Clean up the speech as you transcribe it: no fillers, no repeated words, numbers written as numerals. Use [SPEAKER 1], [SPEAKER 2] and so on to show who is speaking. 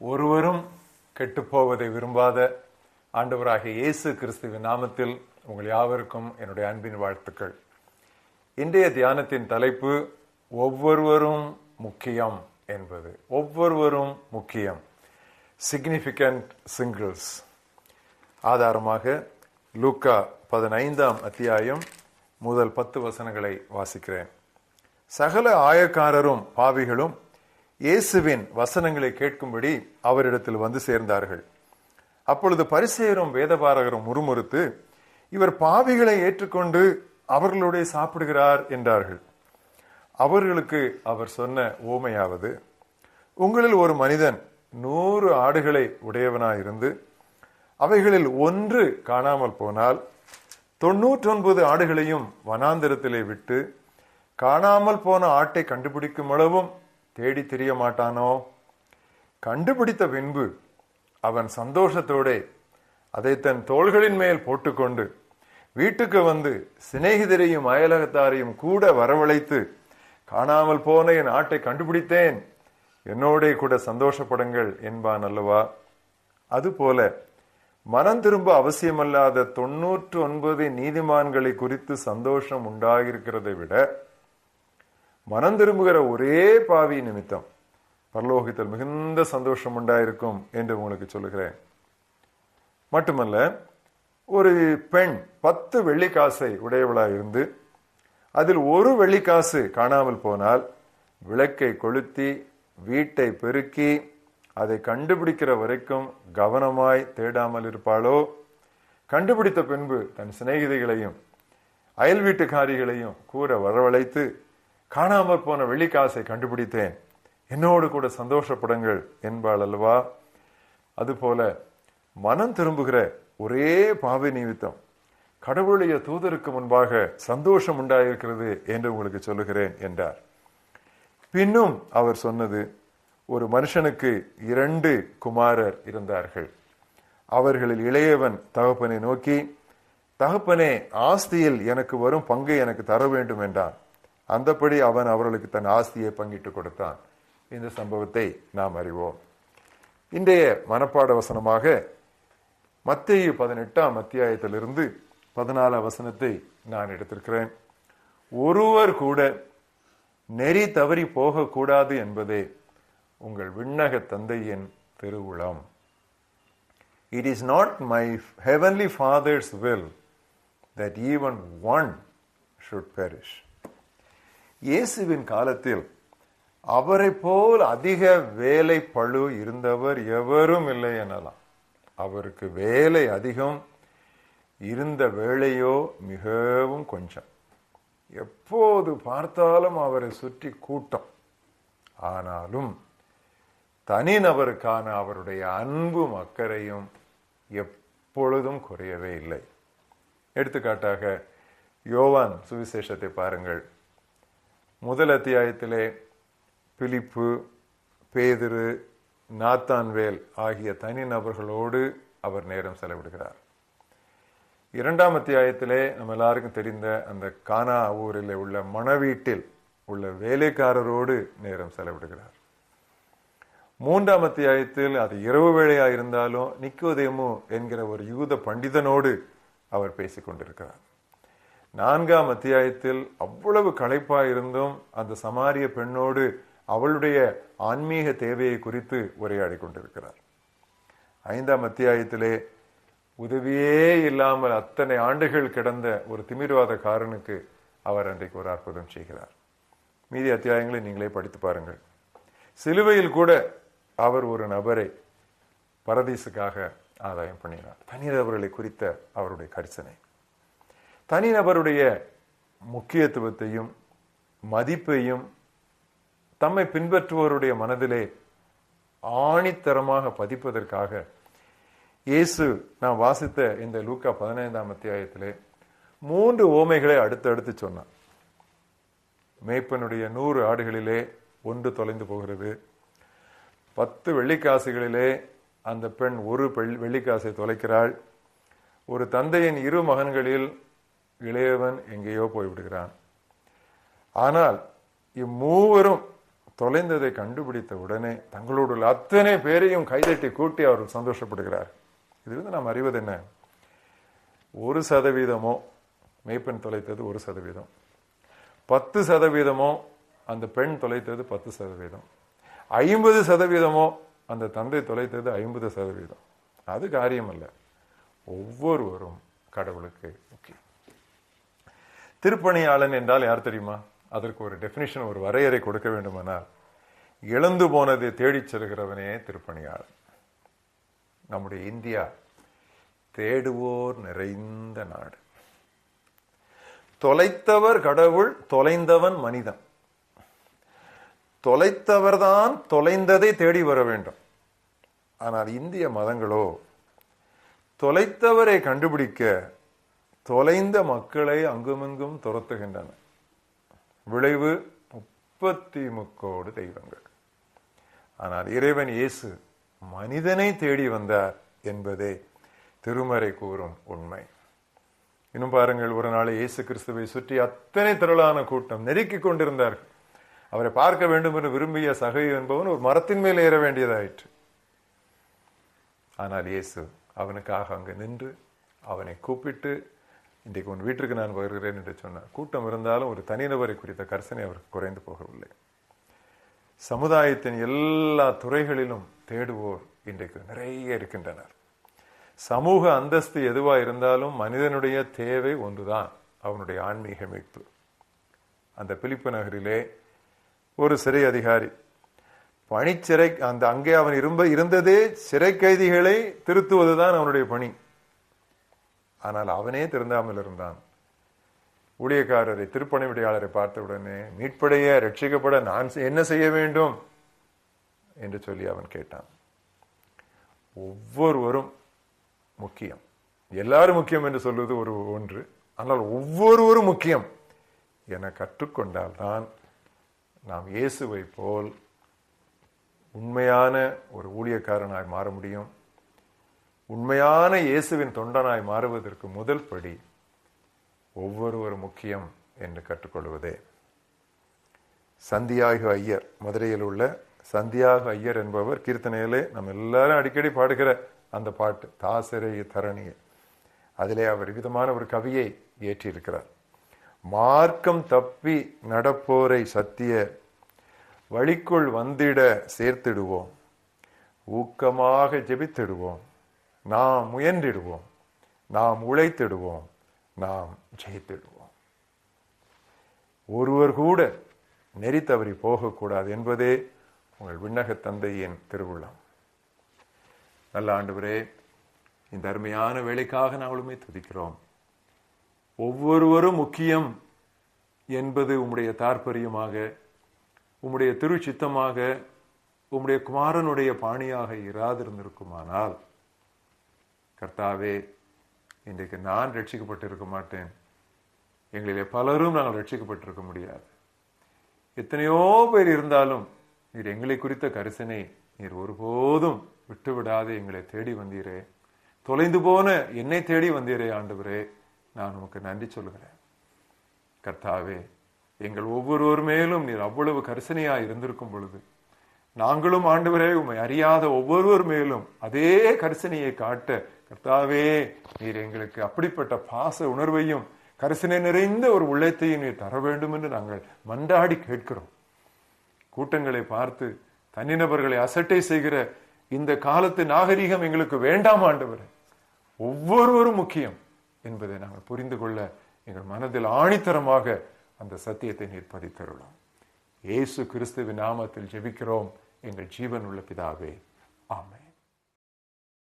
[SPEAKER 1] ஒருவரும் கெட்டுப்போவதை விரும்பாத ஆண்டவராகிய இயேசு கிறிஸ்துவின் நாமத்தில் உங்கள் யாவருக்கும் என்னுடைய அன்பின் வாழ்த்துக்கள். இன்றைய தியானத்தின் தலைப்பு ஒவ்வொருவரும் முக்கியம் என்பது. ஒவ்வொருவரும் முக்கியம், சிக்னிபிகண்ட் சிங்கிள்ஸ். ஆதாரமாக லூக்கா 15ஆம் அத்தியாயம் முதல் 10 வசனங்களை வாசிக்கிறேன். சகல ஆயக்காரரும் பாவிகளும் இயேசுவின் வசனங்களை கேட்கும்படி அவரிடத்தில் வந்து சேர்ந்தார்கள். அப்பொழுது பரிசேயரும் வேதபாரகரும் முறுமுறுத்து, இவர் பாவிகளை ஏற்றுக்கொண்டு அவர்களோட சாப்பிடுகிறார் என்றார்கள். அவர்களுக்கு அவர் சொன்ன ஓமையாவது, உங்களில் ஒரு மனிதன் 100 ஆடுகளை உடையவனாயிருந்து அவைகளில் ஒன்று காணாமல் போனால் 99 ஆடுகளையும் வனாந்திரத்திலே விட்டு காணாமல் போன ஆட்டை கண்டுபிடிக்கும் அளவும் தேடி திரிய மாட்டானோ? கண்டுபிடித்த பின்பு அவன் சந்தோஷத்தோட அதை தன் தோள்களின் மேல் போட்டுக்கொண்டு வீட்டுக்கு வந்து சிநேகிதரையும் அயலகத்தாரையும் கூட வரவழைத்து, காணாமல் போன என் ஆட்டை கண்டுபிடித்தேன், என்னோட கூட சந்தோஷப்படுங்கள் என்பான் அல்லவா? அதுபோல மனம் திரும்ப அவசியமல்லாத 99 நீதிமான்களை குறித்து சந்தோஷம் உண்டாகிருக்கிறதை விட மனம் திரும்புகிற ஒரே பாவி நிமித்தம் பரலோகத்தில் மிகுந்த சந்தோஷம் உண்டாயிருக்கும் என்று உங்களுக்கு சொல்லுகிறேன். மட்டுமல்ல, ஒரு பெண் 10 வெள்ளிக்காசை உடையவளாயிருந்து அதில் ஒரு வெள்ளிக்காசு காணாமல் போனால் விளக்கை கொளுத்தி வீட்டை பெருக்கி அதை கண்டுபிடிக்கிற வரைக்கும் கவனமாய் தேடாமல் இருப்பாளோ? கண்டுபிடித்த பின்பு தன் சிநேகிதிகளையும் அயல் வீட்டுக்காரிகளையும் கூட வரவழைத்து, காணாமல் போன வெள்ளிக்காசை கண்டுபிடித்தேன், என்னோடு கூட சந்தோஷப்படுங்கள் என்பாள் அல்லவா? அதுபோல மனம் திரும்புகிற ஒரே பாவி நிமித்தம் கடவுளுடைய தூதருக்கு முன்பாக சந்தோஷம் உண்டாயிருக்கிறது என்று உங்களுக்கு சொல்லுகிறேன் என்றார். பின்னும் அவர் சொன்னது, ஒரு மனுஷனுக்கு 2 குமாரர் இருந்தார்கள். அவர்களில் இளையவன் தகப்பனை நோக்கி, தகப்பனே, ஆஸ்தியில் எனக்கு வரும் பங்கை எனக்கு தர வேண்டும் என்றான். அந்தபடி அவன் அவர்களுக்கு தன் ஆஸ்தியை பங்கிட்டு கொடுத்தான். இந்த சம்பவத்தை நாம் அறிவோம். இன்றைய மனப்பாட வசனமாக மத்தேயு 18ஆம் அத்தியாயத்திலிருந்து 14ஆம் வசனத்தை நான் எடுத்திருக்கிறேன். ஒருவர் கூட நெறி தவறி போகக்கூடாது என்பதே உங்கள் விண்ணக தந்தையின் திருவுளம். It is not my heavenly Father's will that even one should perish. இயேசுவின் காலத்தில் அவரை போல் அதிக வேலை பளு இருந்தவர் எவரும் இல்லை எனலாம். அவருக்கு வேலை அதிகம், இருந்த வேலையோ மிகவும் கொஞ்சம். எப்போது பார்த்தாலும் அவரை சுற்றி கூட்டம். ஆனாலும் தனிநபருக்கான அவருடைய அன்பும் அக்கறையும் எப்பொழுதும் குறையவே இல்லை. எடுத்துக்காட்டாக யோவான் சுவிசேஷத்தை பாருங்கள். முதல் அத்தியாயத்திலே பிலிப்பு, பேதுரு, நாத்தான்வேல் ஆகிய தனிநபர்களோடு அவர் நேரம் செலவிடுகிறார். 2ஆம் அத்தியாயத்திலே நம்ம எல்லாருக்கும் தெரிந்த அந்த கானா ஊரில் உள்ள மணவீட்டில் உள்ள வேலைக்காரரோடு நேரம் செலவிடுகிறார். 3ஆம் அத்தியாயத்தில் அது இரவு வேளையாயிருந்தாலும் நிக்கோதேமு என்கிற ஒரு யூத பண்டிதனோடு அவர் பேசிக் கொண்டிருக்கிறார். 4ஆம் அத்தியாயத்தில் அவ்வளவு களைப்பாயிருந்தும் அந்த சமாரிய பெண்ணோடு அவளுடைய ஆன்மீக தேவையை குறித்து உரையாடி கொண்டிருக்கிறார். 5ஆம் அத்தியாயத்திலே உதவியே இல்லாமல் அத்தனை ஆண்டுகள் கிடந்த ஒரு திமிர்வாதக்காரனுக்கு அவர் அன்றைக்கு ஒரு அற்புதம் செய்கிறார். மீதி அத்தியாயங்களை நீங்களே படித்து பாருங்கள். சிலுவையில் கூட அவர் ஒரு நபரை பரதீசுக்காக ஆதாயம் பண்ணினார். தனிநபர்களை குறித்த அவருடைய கரிசனை, தனிநபருடைய முக்கியத்துவத்தையும் மதிப்பையும் தம்மை பின்பற்றுவோருடைய மனதிலே ஆணித்தரமாக பதிப்பதற்காக இயேசு நாம் வாசித்த இந்த லூக்கா 15ஆம் அத்தியாயத்திலே 3 ஓமைகளை அடுத்தடுத்து சொன்னார். மேய்ப்பனுடைய 100 ஆடுகளிலே ஒன்று தொலைந்து போகிறது. 10 வெள்ளிக்காசுகளிலே அந்த பெண் ஒரு வெள்ளிக்காசை தொலைக்கிறாள். ஒரு தந்தையின் 2 மகன்களில் இளையவன் எங்கேயோ போய்விடுகிறான். ஆனால் இம்மூவரும் தொலைந்ததை கண்டுபிடித்த உடனே தங்களோடு உள்ள அத்தனை பேரையும் கைதட்டி கூட்டி அவர் சந்தோஷப்படுகிறார். இது நாம் அறிவது என்ன? 1% மேய்ப்பன் தொலைத்தது 1%, 10% அந்த பெண் தொலைத்தது 10%, 50% அந்த தந்தை தொலைத்தது 50%. அது காரியம் அல்ல. ஒவ்வொருவரும் கடவுளுக்கு முக்கியம். திருப்பணியாளன் என்றால் யார் தெரியுமா? அதற்கு ஒரு டெபினிஷன், ஒரு வரையறை கொடுக்க வேண்டுமானால், இழந்து போனதை தேடிச் செல்கிறவனே திருப்பணியாளன். நம்முடைய இந்தியா தேடுவோர் நிறைந்த நாடு. தொலைத்தவர் கடவுள், தொலைந்தவன் மனிதன். தொலைத்தவர்தான் தொலைந்ததை தேடி வர வேண்டும். ஆனால் இந்திய மதங்களோ தொலைத்தவரை கண்டுபிடிக்க தொலைந்த மக்களை அங்குமிங்கும் துரத்துகின்றன. விளைவு 33 தெய்வங்கள். ஆனால் இறைவன் இயேசு மனிதனை தேடி வந்தார் என்பதே திருமறை கூறும் உண்மை. இன்னும் பாருங்கள், ஒரு நாள் இயேசு கிறிஸ்துவை சுற்றி அத்தனை திரளான கூட்டம் நெருக்கிக் கொண்டிருந்தார்கள். அவரை பார்க்க வேண்டும் என்று விரும்பிய சகை என்பவன் ஒரு மரத்தின் மேல் ஏற வேண்டியதாயிற்று. ஆனால் இயேசு அவனுக்காக அங்கு நின்று அவனை கூப்பிட்டு, இன்றைக்கு உன் வீட்டுக்கு நான் வருகிறேன் என்று சொன்னார். கூட்டம் இருந்தாலும் ஒரு தனிநபரை குறித்த கர்சனை அவருக்கு குறைந்து போகவில்லை. சமுதாயத்தின் எல்லா துறைகளிலும் தேடுவோர் இன்றைக்கு நிறைய இருக்கின்றனர். சமூக அந்தஸ்து எதுவா இருந்தாலும் மனிதனுடைய தேவை ஒன்றுதான், அவனுடைய ஆன்மீக மீட்பு. அந்த பிலிப்பு நகரிலே ஒரு சிறை அதிகாரி பணிச்சிறை, அங்கே அவன் இருந்ததே சிறை கைதிகளை திருத்துவதுதான் அவனுடைய பணி. ஆனால் அவனே திருந்தாமல் இருந்தான். ஊழியக்காரரை, திருப்பணி விடையாளரை பார்த்த உடனே, மீட்படைய ரட்சிக்கப்பட நான் என்ன செய்ய வேண்டும் என்று சொல்லி அவன் கேட்டான். ஒவ்வொருவரும் முக்கியம். எல்லாரும் முக்கியம் என்று சொல்வது ஒன்று. ஆனால் ஒவ்வொருவரும் முக்கியம் என கற்றுக்கொண்டால் தான் நாம் இயேசுவை போல் உண்மையான ஒரு ஊழியக்காரனாய் மாற முடியும். உண்மையான இயேசுவின் தொண்டனாய் மாறுவதற்கு முதல் படி ஒவ்வொருவரும் முக்கியம் என்று கற்றுக்கொள்வதே. சந்தியாகு ஐயர், மதுரையில் உள்ள சந்தியாகு ஐயர் என்பவர் கீர்த்தனையிலே நம்ம எல்லாரும் அடிக்கடி பாடுகிற அந்த பாட்டு தாசரை தரணியே, அதிலே அவர் விதமான ஒரு கவியை ஏற்றியிருக்கிறார். மார்க்கம் தப்பி நடப்போரை சத்திய வழிக்குள் வந்திட சேர்த்திடுவோம், ஊக்கமாக ஜெபித்திடுவோம், நாம் முயன்றிடுவோம், நாம் உழைத்திடுவோம், நாம் ஜெயித்திடுவோம். ஒருவர் கூட நெறி தவறி போகக்கூடாது என்பதே உங்கள் விண்ணக தந்தையின் திருவுள்ளம். நல்ல ஆண்டவரே, இந்த அருமையான வேலைக்காக நாங்களுமே துதிக்கிறோம். ஒவ்வொருவரும் முக்கியம் என்பது உம்முடைய தாற்பரியமாக, உம்முடைய திருச்சித்தமாக, உம்முடைய குமாரனுடைய பாணியாக இராதிருந்திருக்குமானால், கர்த்தாவே, இன்றைக்கு நான் ரட்சிக்கப்பட்டிருக்க மாட்டேன். எங்களிலே பலரும் நாங்கள் ரட்சிக்கப்பட்டிருக்க முடியாது. எத்தனையோ பேர் இருந்தாலும் நீர் எங்களை குறித்த கரிசனை நீர் ஒருபோதும் விட்டுவிடாது எங்களை தேடி வந்தீரே. தொலைந்து போன என்னை தேடி வந்தீரே ஆண்டவரே, நான் உமக்கு நன்றி சொல்கிறேன். கர்த்தாவே, எங்கள் ஒவ்வொருவர் மேலும் நீர் அவ்வளவு கரிசனையா இருந்திருக்கும் பொழுது, நாங்களும் ஆண்டவரே உம்மை அறியாத ஒவ்வொருவர் மேலும் அதே கரிசனையை காட்ட கர்த்தாவே நீர் எங்களுக்கு அப்படிப்பட்ட பாச உணர்வையும் கரிசனை நிறைந்த ஒரு உள்ளத்தையும் நீர் தர வேண்டும் என்று நாங்கள் மன்றாடி கேட்கிறோம். கூட்டங்களை பார்த்து தனிநபர்களை அசட்டை செய்கிற இந்த காலத்து நாகரிகம் எங்களுக்கு வேண்டாம் ஆண்டவரே. ஒவ்வொருவரும் முக்கியம் என்பதை நாங்கள் புரிந்து கொள்ள எங்கள் மனதில் ஆணித்தரமாக அந்த சத்தியத்தை நீர் பதித்தருளும். இயேசு கிறிஸ்துவின் நாமத்தில் ஜெபிக்கிறோம் எங்கள் ஜீவன் உள்ள பிதாவே, ஆமென்.